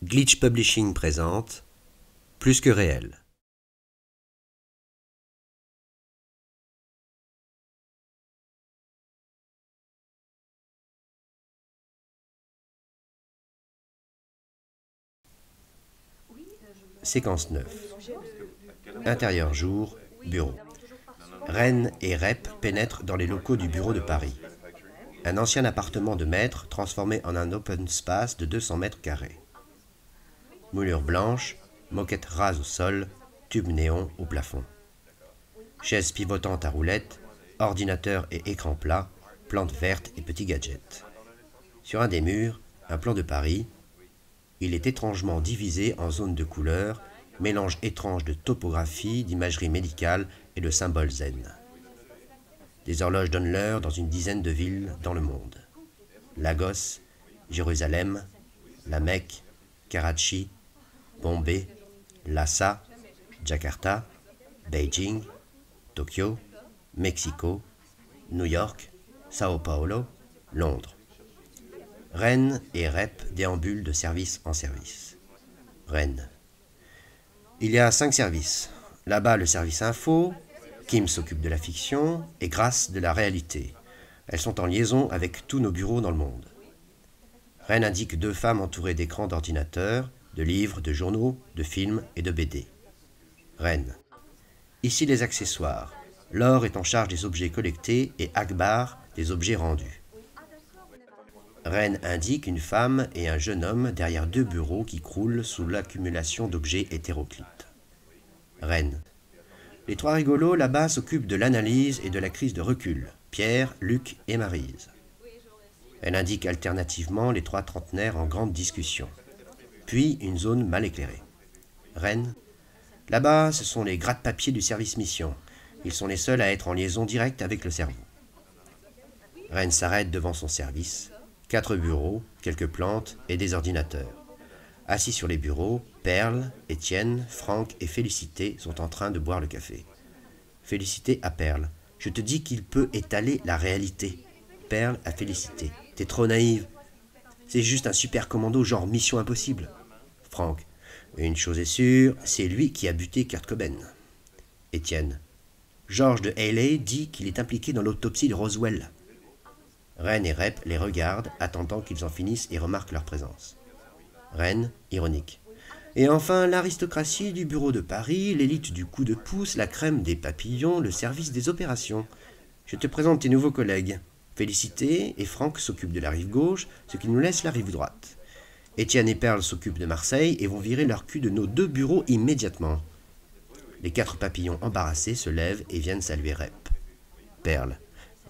Glitch Publishing présente Plus que réel. Séquence 9. Intérieur jour, bureau. Ren et Rep pénètrent dans les locaux du bureau de Paris. Un ancien appartement de maître transformé en un open space de 200 mètres carrés. Moulure blanche, moquette rase au sol, tube néon au plafond. Chaise pivotante à roulettes, ordinateur et écran plat, plantes vertes et petits gadgets. Sur un des murs, un plan de Paris. Il est étrangement divisé en zones de couleurs, mélange étrange de topographie, d'imagerie médicale et de symboles zen. Des horloges donnent l'heure dans une dizaine de villes dans le monde. Lagos, Jérusalem, La Mecque, Karachi, Bombay, Lhasa, Jakarta, Beijing, Tokyo, Mexico, New York, Sao Paulo, Londres. Ren et Rep déambulent de service en service. Ren. Il y a 5 services. Là-bas, le service info, Kim s'occupe de la fiction et Grace de la réalité. Elles sont en liaison avec tous nos bureaux dans le monde. Ren indique 2 femmes entourées d'écrans d'ordinateurs, de livres, de journaux, de films et de BD. Ren. Ici les accessoires. Laure est en charge des objets collectés et Akbar des objets rendus. Ren indique une femme et un jeune homme derrière 2 bureaux qui croulent sous l'accumulation d'objets hétéroclites. Ren. Les 3 rigolos là-bas s'occupent de l'analyse et de la crise de recul. Pierre, Luc et Maryse. Elle indique alternativement les 3 trentenaires en grande discussion. Puis une zone mal éclairée. Ren. Là-bas, ce sont les gratte-papiers du service mission. Ils sont les seuls à être en liaison directe avec le cerveau. Ren s'arrête devant son service. 4 bureaux, quelques plantes et des ordinateurs. Assis sur les bureaux, Perle, Étienne, Franck et Félicité sont en train de boire le café. Félicité à Perle. Je te dis qu'il peut étaler la réalité. Perle à Félicité. T'es trop naïve. C'est juste un super commando genre Mission Impossible. Franck. Une chose est sûre, c'est lui qui a buté Kurt Cobain. Étienne. George de Haley dit qu'il est impliqué dans l'autopsie de Roswell. Ren et Rep les regardent, attendant qu'ils en finissent et remarquent leur présence. Ren, ironique. Et enfin, l'aristocratie du bureau de Paris, l'élite du coup de pouce, la crème des papillons, le service des opérations. Je te présente tes nouveaux collègues. Félicité et Franck s'occupent de la rive gauche, ce qui nous laisse la rive droite. Étienne et Perle s'occupent de Marseille et vont virer leur cul de nos 2 bureaux immédiatement. Les 4 papillons embarrassés se lèvent et viennent saluer Rep. Perle.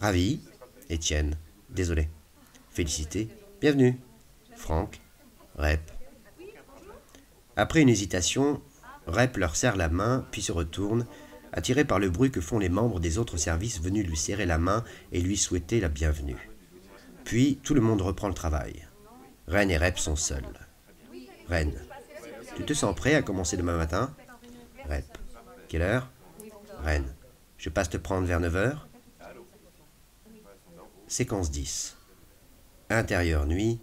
Ravi. Étienne. Désolé. Félicité. Bienvenue. Franck. Rep. Après une hésitation, Rep leur serre la main, puis se retourne, attiré par le bruit que font les membres des autres services venus lui serrer la main et lui souhaiter la bienvenue. Puis, tout le monde reprend le travail. Ren et Rep sont seuls. Ren. Tu te sens prêt à commencer demain matin? Rep. Quelle heure? Ren. Je passe te prendre vers 9h? Séquence 10. Intérieur nuit,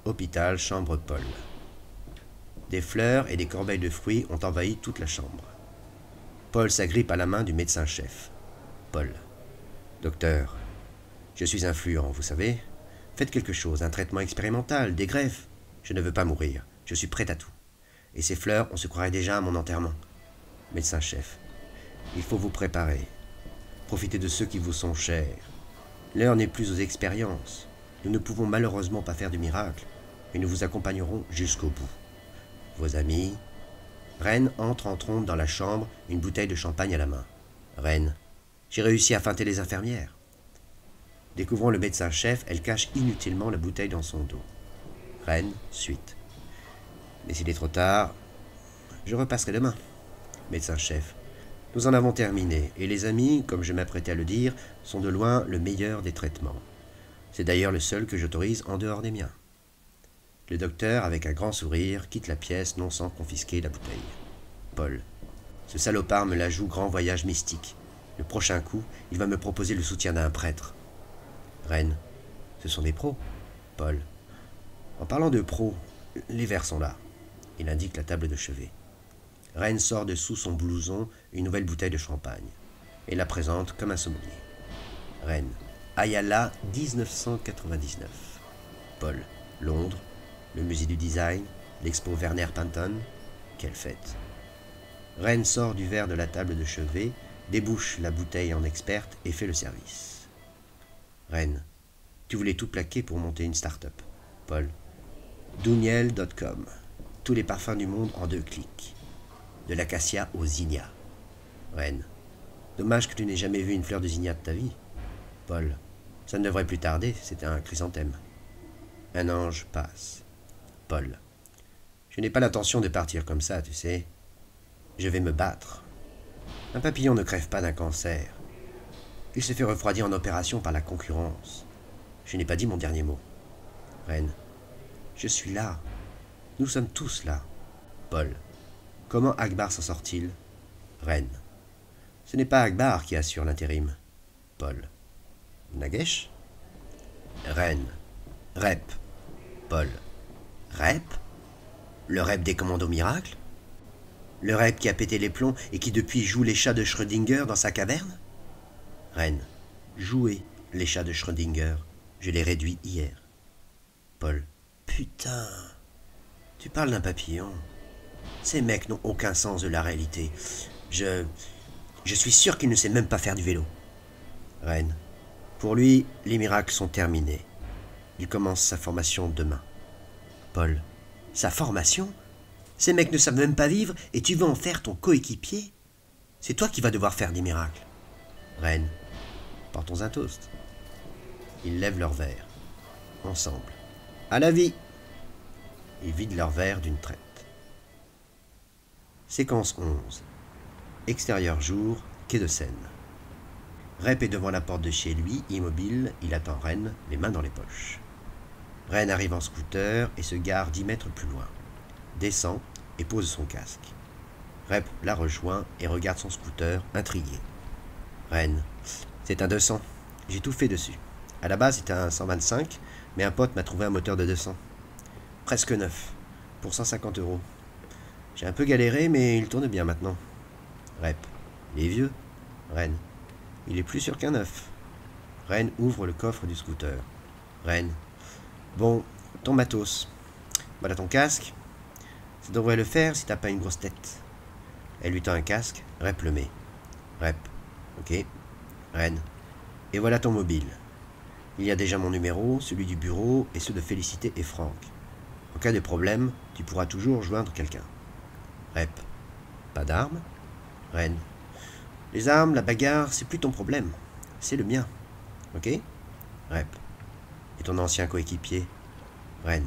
hôpital, chambre Paul. Des fleurs et des corbeilles de fruits ont envahi toute la chambre. Paul s'agrippe à la main du médecin-chef. Paul. Docteur, je suis influent, vous savez. Faites quelque chose, un traitement expérimental, des greffes. Je ne veux pas mourir, je suis prêt à tout. Et ces fleurs, on se croirait déjà à mon enterrement. Médecin-chef. Il faut vous préparer. Profitez de ceux qui vous sont chers. L'heure n'est plus aux expériences. Nous ne pouvons malheureusement pas faire de miracle, mais nous vous accompagnerons jusqu'au bout. Vos amis. Ren entre en trompe dans la chambre, une bouteille de champagne à la main. Ren. J'ai réussi à feinter les infirmières. Découvrant le médecin-chef, elle cache inutilement la bouteille dans son dos. Ren, suite. Mais s'il est trop tard, je repasserai demain. Médecin-chef. Nous en avons terminé, et les amis, comme je m'apprêtais à le dire, sont de loin le meilleur des traitements. C'est d'ailleurs le seul que j'autorise en dehors des miens. Le docteur, avec un grand sourire, quitte la pièce, non sans confisquer la bouteille. Paul. Ce salopard me la joue grand voyage mystique. Le prochain coup, il va me proposer le soutien d'un prêtre. Ren. Ce sont des pros. Paul. En parlant de pros, les vers sont là. Il indique la table de chevet. Ren sort de sous son blouson une nouvelle bouteille de champagne et la présente comme un sommelier. Ren, Ayala 1999. Paul, Londres, le musée du design, l'expo Werner Panton. Quelle fête. Ren sort du verre de la table de chevet, débouche la bouteille en experte et fait le service. Ren, tu voulais tout plaquer pour monter une start-up. Paul, Douniel.com. Tous les parfums du monde en 2 clics. De l'acacia au zinnia. Ren, dommage que tu n'aies jamais vu une fleur de zinnia de ta vie. Paul, ça ne devrait plus tarder, c'était un chrysanthème. Un ange passe. Paul, je n'ai pas l'intention de partir comme ça, tu sais. Je vais me battre. Un papillon ne crève pas d'un cancer. Il se fait refroidir en opération par la concurrence. Je n'ai pas dit mon dernier mot. Ren, je suis là. Nous sommes tous là. Paul, comment Akbar s'en sort-il? Ren, ce n'est pas Akbar qui assure l'intérim. Paul, Nagesh? Ren, Rep. Paul, Rep? Le Rep des commandos miracles? Le Rep qui a pété les plombs et qui depuis joue les chats de Schrödinger dans sa caverne? Ren, jouer les chats de Schrödinger. Je les réduis hier. Paul, putain, tu parles d'un papillon. Ces mecs n'ont aucun sens de la réalité. Je suis sûr qu'il ne sait même pas faire du vélo. Ren, pour lui, les miracles sont terminés. Il commence sa formation demain. Paul, sa formation? Ces mecs ne savent même pas vivre et tu veux en faire ton coéquipier? C'est toi qui vas devoir faire des miracles. Ren, portons un toast. Ils lèvent leur verre. Ensemble. À la vie! Ils vident leur verre d'une traite. Séquence 11. Extérieur jour, quai de Seine. Rep est devant la porte de chez lui, immobile, il attend Ren, les mains dans les poches. Ren arrive en scooter et se gare 10 mètres plus loin. Descend et pose son casque. Rep la rejoint et regarde son scooter, intrigué. Ren, c'est un 200. J'ai tout fait dessus. À la base, c'était un 125, mais un pote m'a trouvé un moteur de 200. Presque neuf, pour 150 €. J'ai un peu galéré, mais il tourne bien maintenant. Rep, il est vieux. Ren, il est plus sûr qu'un neuf. Ren ouvre le coffre du scooter. Ren, bon, ton matos. Voilà ton casque. Ça devrait le faire si t'as pas une grosse tête. Elle lui tend un casque, Rep le met. Rep, ok. Ren, et voilà ton mobile. Il y a déjà mon numéro, celui du bureau et ceux de Félicité et Franck. En cas de problème, tu pourras toujours joindre quelqu'un. Rep, pas d'armes? Ren, les armes, la bagarre, c'est plus ton problème. C'est le mien. Ok? Rep, et ton ancien coéquipier? Ren,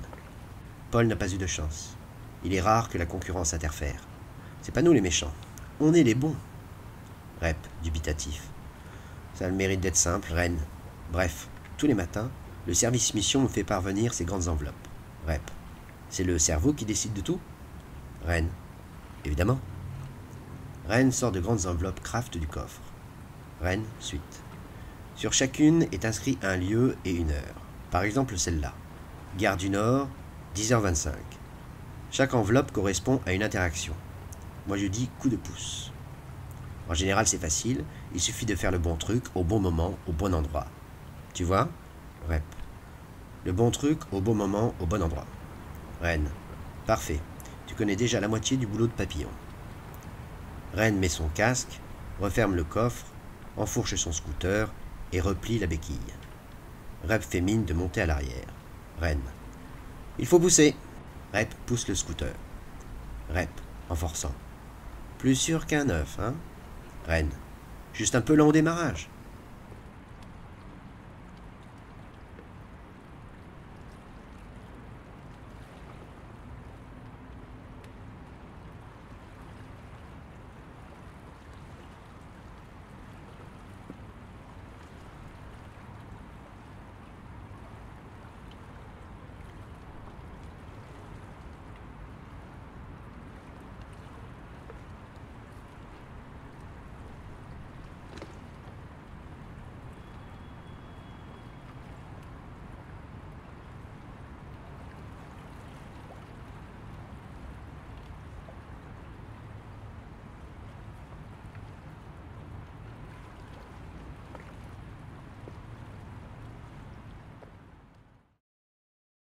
Paul n'a pas eu de chance. Il est rare que la concurrence interfère. C'est pas nous les méchants. On est les bons. Rep, dubitatif. Ça a le mérite d'être simple, Ren. Bref, tous les matins, le service mission me fait parvenir ces grandes enveloppes. Rep, c'est le cerveau qui décide de tout? Ren, évidemment. Ren sort de grandes enveloppes craft du coffre. Ren, suite. Sur chacune est inscrit un lieu et une heure. Par exemple celle-là. Gare du Nord, 10h25. Chaque enveloppe correspond à une interaction. Moi je dis coup de pouce. En général c'est facile, il suffit de faire le bon truc au bon moment, au bon endroit. Tu vois? Rep. Le bon truc au bon moment, au bon endroit. Ren. Parfait. Tu connais déjà la moitié du boulot de papillon. Ren met son casque, referme le coffre, enfourche son scooter et replie la béquille. Rep fait mine de monter à l'arrière. Ren. Il faut pousser. Rep pousse le scooter. Rep, en forçant. Plus sûr qu'un œuf, hein? Ren. Juste un peu lent au démarrage.